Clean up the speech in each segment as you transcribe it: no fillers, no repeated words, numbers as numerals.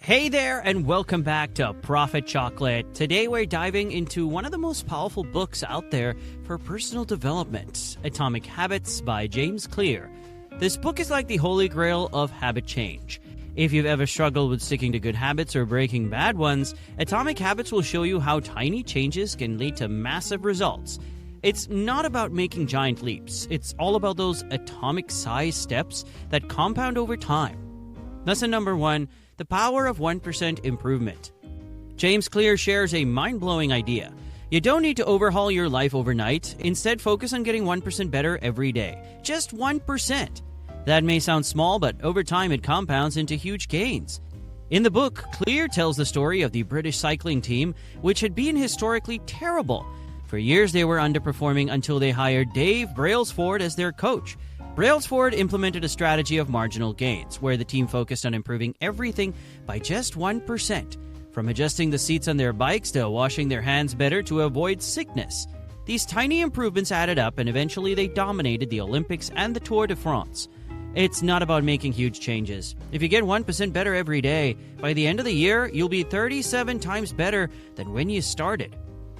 Hey there, and welcome back to Profit Chocolate. Today we're diving into one of the most powerful books out there for personal development, Atomic Habits by James Clear. This book is like the holy grail of habit change. If you've ever struggled with sticking to good habits or breaking bad ones, Atomic Habits will show you how tiny changes can lead to massive results. It's not about making giant leaps. It's all about those atomic-sized steps that compound over time. Lesson number 1. The power of 1% improvement. James Clear shares a mind-blowing idea. You don't need to overhaul your life overnight. Instead, focus on getting 1% better every day. Just 1%. That may sound small, but over time it compounds into huge gains. In the book, Clear tells the story of the British cycling team, which had been historically terrible. For years they were underperforming until they hired Dave Brailsford as their coach. Brailsford implemented a strategy of marginal gains, where the team focused on improving everything by just 1%, from adjusting the seats on their bikes to washing their hands better to avoid sickness. These tiny improvements added up, and eventually they dominated the Olympics and the Tour de France. It's not about making huge changes. If you get 1% better every day, by the end of the year, you'll be 37 times better than when you started.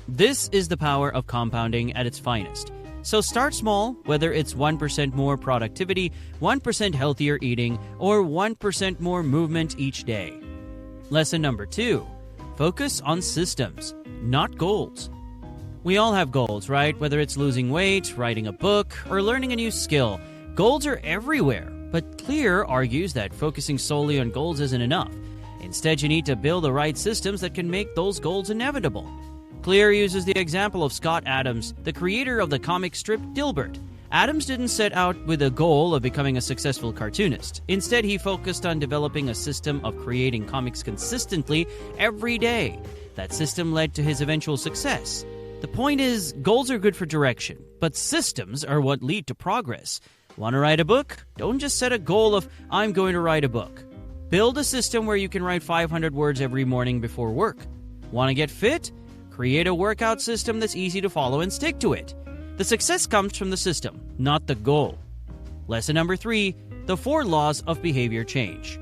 This is the power of compounding at its finest. So start small, whether it's 1% more productivity, 1% healthier eating, or 1% more movement each day. Lesson number 2. Focus on systems, not goals. We all have goals, right? Whether it's losing weight, writing a book, or learning a new skill. Goals are everywhere, but Clear argues that focusing solely on goals isn't enough. Instead, you need to build the right systems that can make those goals inevitable. Clear uses the example of Scott Adams, the creator of the comic strip Dilbert. Adams didn't set out with a goal of becoming a successful cartoonist. Instead, he focused on developing a system of creating comics consistently every day. That system led to his eventual success. The point is, goals are good for direction, but systems are what lead to progress. Want to write a book? Don't just set a goal of, I'm going to write a book. Build a system where you can write 500 words every morning before work. Want to get fit? Create a workout system that's easy to follow and stick to it. The success comes from the system, not the goal. Lesson number 3, the 4 laws of behavior change.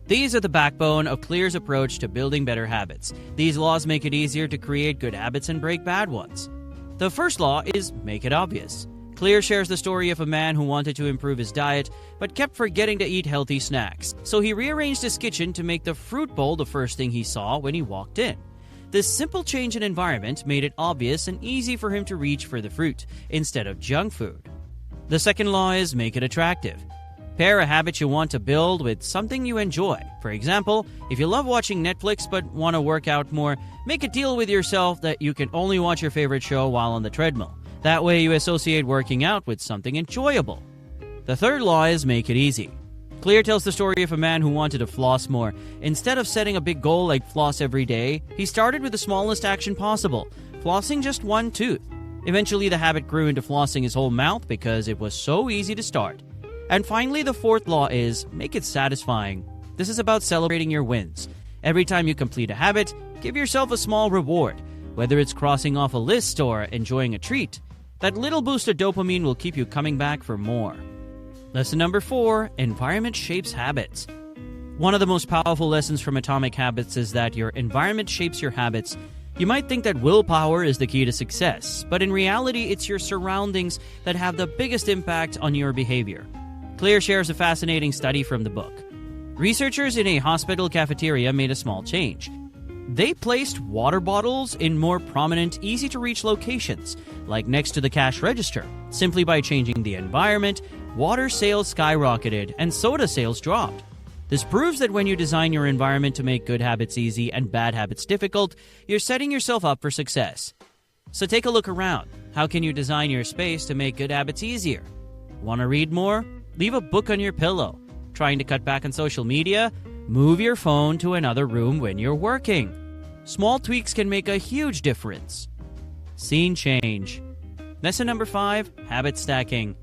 These are the backbone of Clear's approach to building better habits. These laws make it easier to create good habits and break bad ones. The first law is make it obvious. Clear shares the story of a man who wanted to improve his diet, but kept forgetting to eat healthy snacks. So he rearranged his kitchen to make the fruit bowl the first thing he saw when he walked in. This simple change in environment made it obvious and easy for him to reach for the fruit instead of junk food. The second law is make it attractive. Pair a habit you want to build with something you enjoy. For example, if you love watching Netflix but want to work out more, make a deal with yourself that you can only watch your favorite show while on the treadmill. That way you associate working out with something enjoyable. The third law is make it easy. Clear tells the story of a man who wanted to floss more. Instead of setting a big goal like floss every day, he started with the smallest action possible, flossing just one tooth. Eventually, the habit grew into flossing his whole mouth because it was so easy to start. And finally, the fourth law is make it satisfying. This is about celebrating your wins. Every time you complete a habit, give yourself a small reward, whether it's crossing off a list or enjoying a treat. That little boost of dopamine will keep you coming back for more. Lesson number 4, environment shapes habits. One of the most powerful lessons from Atomic Habits is that your environment shapes your habits. You might think that willpower is the key to success, but in reality, it's your surroundings that have the biggest impact on your behavior. Clear shares a fascinating study from the book. Researchers in a hospital cafeteria made a small change. They placed water bottles in more prominent, easy-to-reach locations, like next to the cash register. Simply by changing the environment, water sales skyrocketed and soda sales dropped. This proves that when you design your environment to make good habits easy and bad habits difficult, you're setting yourself up for success. So take a look around. How can you design your space to make good habits easier? Want to read more? Leave a book on your pillow. Trying to cut back on social media? Move your phone to another room when you're working. Small tweaks can make a huge difference. Scene change. Lesson number 5, habit stacking.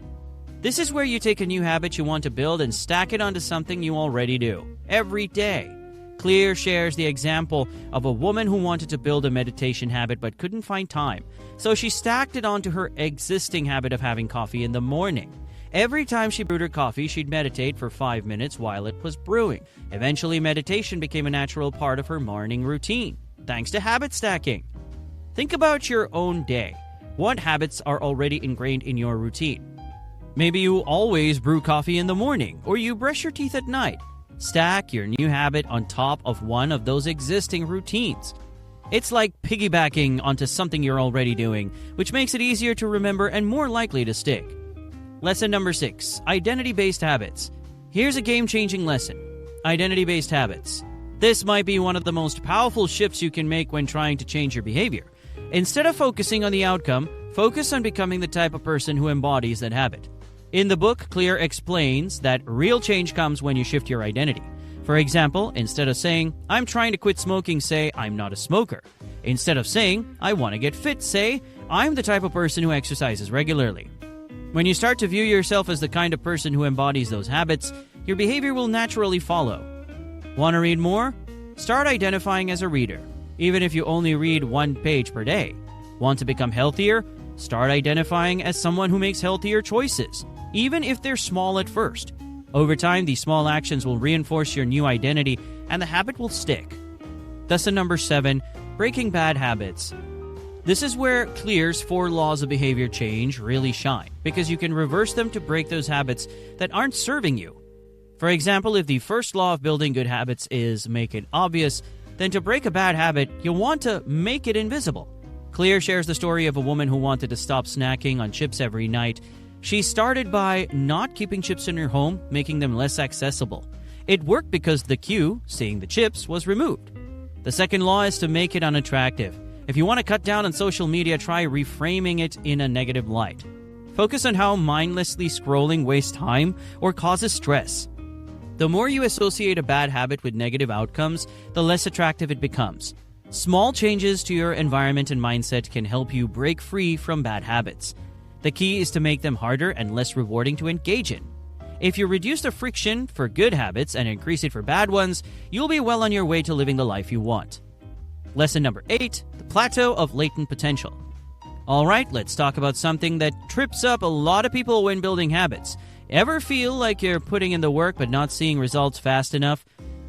This is where you take a new habit you want to build and stack it onto something you already do, every day. Clear shares the example of a woman who wanted to build a meditation habit but couldn't find time, so she stacked it onto her existing habit of having coffee in the morning. Every time she brewed her coffee, she'd meditate for 5 minutes while it was brewing. Eventually, meditation became a natural part of her morning routine, thanks to habit stacking. Think about your own day. What habits are already ingrained in your routine? Maybe you always brew coffee in the morning, or you brush your teeth at night. Stack your new habit on top of one of those existing routines. It's like piggybacking onto something you're already doing, which makes it easier to remember and more likely to stick. Lesson number 6, identity-based habits. Here's a game-changing lesson. Identity-based habits. This might be one of the most powerful shifts you can make when trying to change your behavior. Instead of focusing on the outcome, focus on becoming the type of person who embodies that habit. In the book, Clear explains that real change comes when you shift your identity. For example, instead of saying, "I'm trying to quit smoking," say, "I'm not a smoker." Instead of saying, "I want to get fit," say, "I'm the type of person who exercises regularly." When you start to view yourself as the kind of person who embodies those habits, your behavior will naturally follow. Want to read more? Start identifying as a reader, even if you only read 1 page per day. Want to become healthier? Start identifying as someone who makes healthier choices, even if they're small at first. Over time, these small actions will reinforce your new identity, and the habit will stick. Lesson number 7, breaking bad habits. This is where Clear's 4 laws of behavior change really shine, because you can reverse them to break those habits that aren't serving you. For example, if the first law of building good habits is make it obvious, then to break a bad habit, you'll want to make it invisible. Clear shares the story of a woman who wanted to stop snacking on chips every night. She started by not keeping chips in her home, making them less accessible. It worked because the cue, seeing the chips, was removed. The second law is to make it unattractive. If you want to cut down on social media, try reframing it in a negative light. Focus on how mindlessly scrolling wastes time or causes stress. The more you associate a bad habit with negative outcomes, the less attractive it becomes. Small changes to your environment and mindset can help you break free from bad habits. The key is to make them harder and less rewarding to engage in. If you reduce the friction for good habits and increase it for bad ones, you'll be well on your way to living the life you want. Lesson number 8, the plateau of latent potential. All right, let's talk about something that trips up a lot of people when building habits. Ever feel like you're putting in the work but not seeing results fast enough?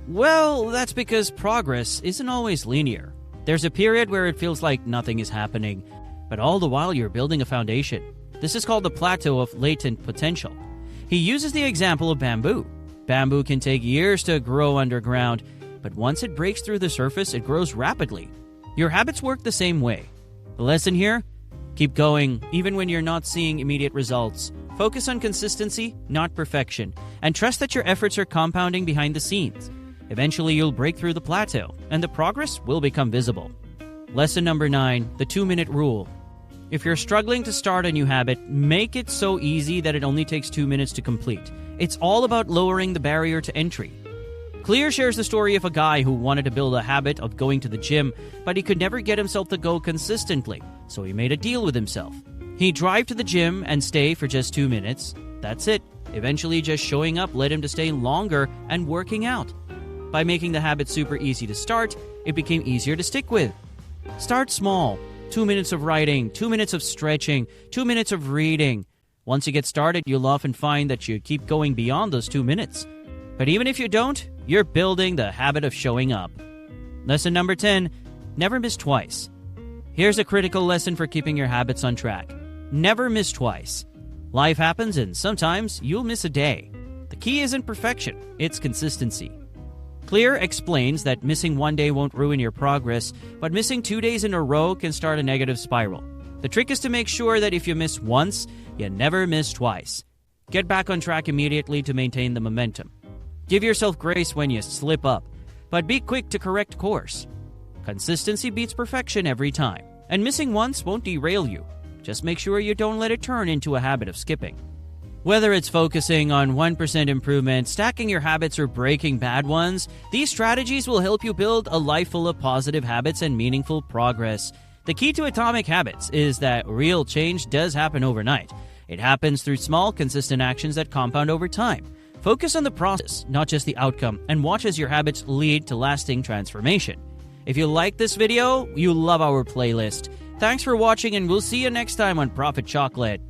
Well, that's because progress isn't always linear. There's a period where it feels like nothing is happening, but all the while you're building a foundation. This is called the plateau of latent potential. He uses the example of bamboo. Bamboo can take years to grow underground, but once it breaks through the surface, it grows rapidly. Your habits work the same way. The lesson here? Keep going, even when you're not seeing immediate results. Focus on consistency, not perfection, and trust that your efforts are compounding behind the scenes. Eventually, you'll break through the plateau, and the progress will become visible. Lesson number 9, the 2-minute rule. If you're struggling to start a new habit, make it so easy that it only takes 2 minutes to complete. It's all about lowering the barrier to entry. Clear shares the story of a guy who wanted to build a habit of going to the gym, but he could never get himself to go consistently, so he made a deal with himself. He'd drive to the gym and stay for just 2 minutes. That's it. Eventually, just showing up led him to stay longer and working out. By making the habit super easy to start, it became easier to stick with. Start small. 2 minutes of writing, 2 minutes of stretching, 2 minutes of reading. Once you get started, you'll often find that you keep going beyond those 2 minutes. But even if you don't, you're building the habit of showing up. Lesson number 10, never miss twice. Here's a critical lesson for keeping your habits on track. Never miss twice. Life happens and sometimes you'll miss a day. The key isn't perfection, it's consistency. Clear explains that missing one day won't ruin your progress, but missing 2 days in a row can start a negative spiral. The trick is to make sure that if you miss once, you never miss twice. Get back on track immediately to maintain the momentum. Give yourself grace when you slip up, but be quick to correct course. Consistency beats perfection every time, and missing once won't derail you. Just make sure you don't let it turn into a habit of skipping. Whether it's focusing on 1% improvement, stacking your habits, or breaking bad ones, these strategies will help you build a life full of positive habits and meaningful progress. The key to atomic habits is that real change does happen overnight. It happens through small, consistent actions that compound over time. Focus on the process, not just the outcome, and watch as your habits lead to lasting transformation. If you like this video, you love our playlist. Thanks for watching, and we'll see you next time on Profit Chocolate.